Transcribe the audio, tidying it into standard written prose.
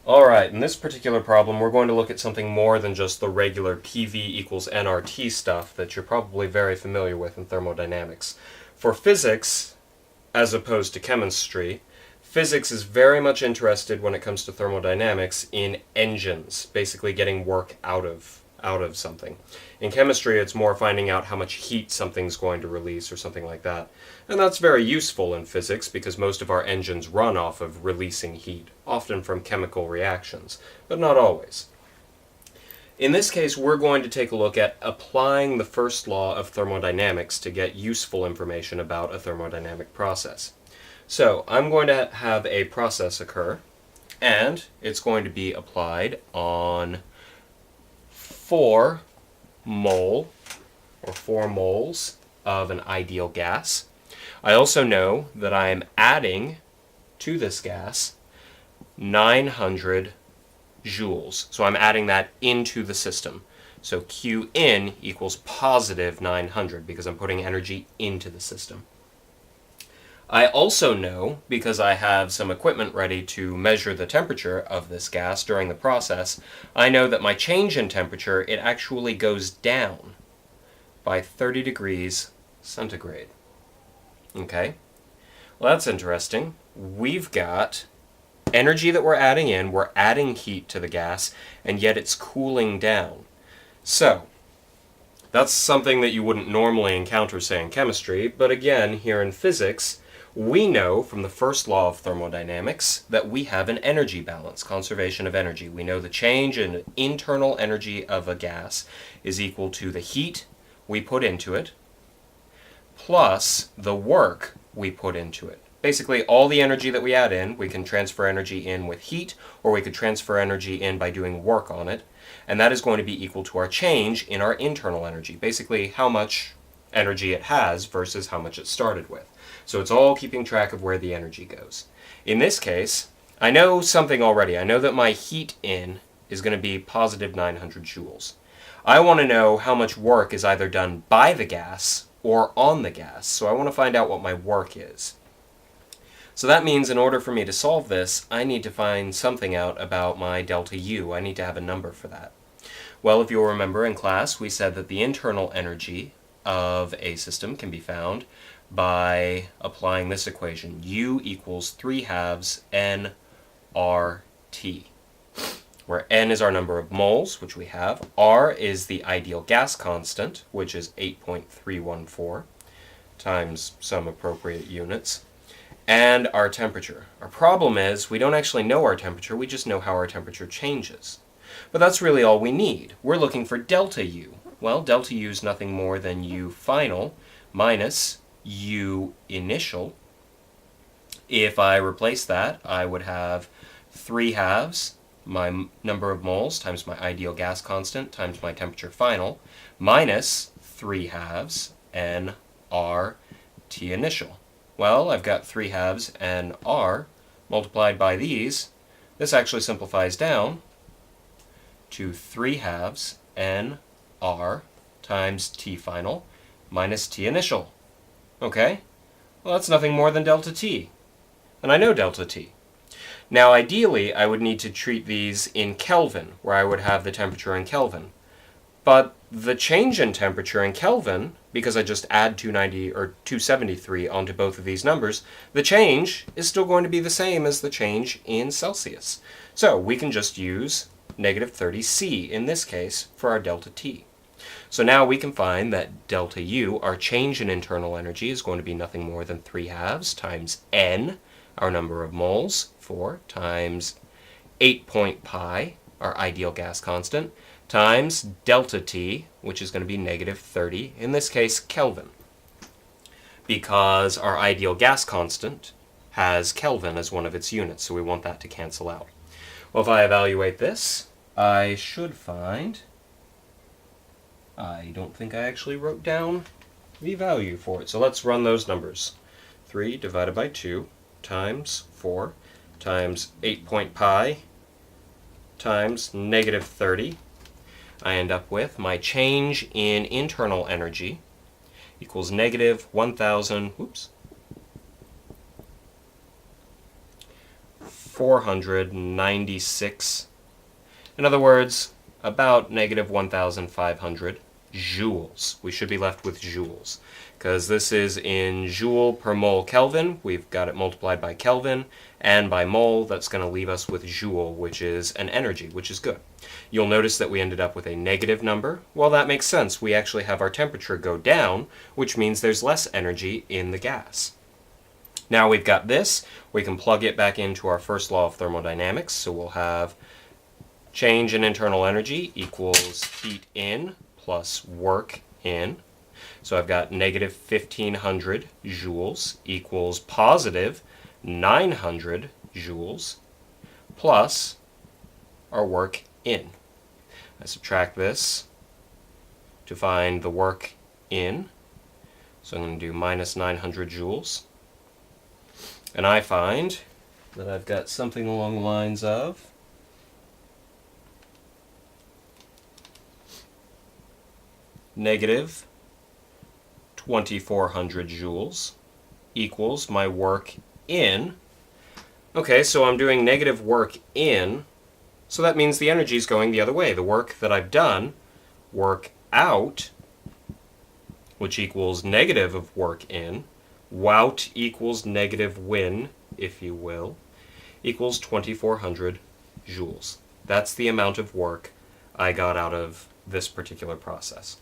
Alright, in this particular problem we're going to look at something more than just the regular PV equals nRT stuff that you're probably very familiar with in thermodynamics. For physics, as opposed to chemistry, physics is very much interested when it comes to thermodynamics in engines, basically getting work out of something. In chemistry, it's more finding out how much heat something's going to release or something like that. And that's very useful in physics because most of our engines run off of releasing heat, often from chemical reactions, but not always. In this case, we're going to take a look at applying the first law of thermodynamics to get useful information about a thermodynamic process. So, I'm going to have a process occur, and it's going to be applied on 4 moles of an ideal gas. I also know that I am adding to this gas 900 joules. So I'm adding that into the system. So Q in equals positive 900 because I'm putting energy into the system. I also know, because I have some equipment ready to measure the temperature of this gas during the process, I know that my change in temperature, it actually goes down by 30 degrees centigrade. Okay? Well, that's interesting. We've got energy that we're adding heat to the gas, and yet it's cooling down. So, that's something that you wouldn't normally encounter, say, in chemistry, but again, here in physics, we know from the first law of thermodynamics that we have an energy balance, conservation of energy. We know the change in internal energy of a gas is equal to the heat we put into it plus the work we put into it. Basically, all the energy that we add in, we can transfer energy in with heat, or we could transfer energy in by doing work on it, and that is going to be equal to our change in our internal energy. Basically, how much energy it has versus how much it started with. So it's all keeping track of where the energy goes. In this case, I know something already. I know that my heat in is going to be positive 900 joules. I want to know how much work is either done by the gas or on the gas, so I want to find out what my work is. So that means in order for me to solve this, I need to find something out about my delta U. I need to have a number for that. Well, if you'll remember in class, we said that the internal energy of a system can be found by applying this equation. U equals 3/2 nRT, where n is our number of moles, which we have. R is the ideal gas constant, which is 8.314 times some appropriate units, and our temperature. Our problem is we don't actually know our temperature, we just know how our temperature changes. But that's really all we need. We're looking for delta U. Well, delta U is nothing more than U final minus U initial. If I replace that, I would have 3/2 my number of moles times my ideal gas constant times my temperature final minus 3/2 nRT initial. Well, I've got 3/2 nR multiplied by these. This actually simplifies down to 3/2 nR times T final minus T initial. Okay? Well, that's nothing more than delta T. And I know delta T. Now, ideally, I would need to treat these in Kelvin, where I would have the temperature in Kelvin. But the change in temperature in Kelvin, because I just add 290 or 273 onto both of these numbers, the change is still going to be the same as the change in Celsius. So we can just use negative 30C in this case for our delta T. So now we can find that delta U, our change in internal energy, is going to be nothing more than 3/2 times N, our number of moles, 4, times 8.pi, our ideal gas constant, times delta T, which is going to be negative 30, in this case Kelvin, because our ideal gas constant has Kelvin as one of its units, so we want that to cancel out. Well, if I evaluate this, I should find, I don't think I actually wrote down the value for it, so let's run those numbers. 3 divided by 2 times 4 times 8.pi times negative 30. I end up with my change in internal energy equals negative 1,000, 496. In other words, about negative 1,500 joules. We should be left with joules, because this is in joule per mole Kelvin. We've got it multiplied by Kelvin, and by mole, that's going to leave us with joule, which is an energy, which is good. You'll notice that we ended up with a negative number. Well, that makes sense. We actually have our temperature go down, which means there's less energy in the gas. Now we've got this, we can plug it back into our first law of thermodynamics, so we'll have change in internal energy equals heat in plus work in. So I've got negative 1,500 joules equals positive 900 joules plus our work in. I subtract this to find the work in, so I'm going to do minus 900 joules. And I find that I've got something along the lines of negative 2,400 joules equals my work in. Okay, so I'm doing negative work in, so that means the energy is going the other way. The work that I've done, work out, which equals negative of work in, wout equals negative win, if you will, equals 2,400 joules. That's the amount of work I got out of this particular process.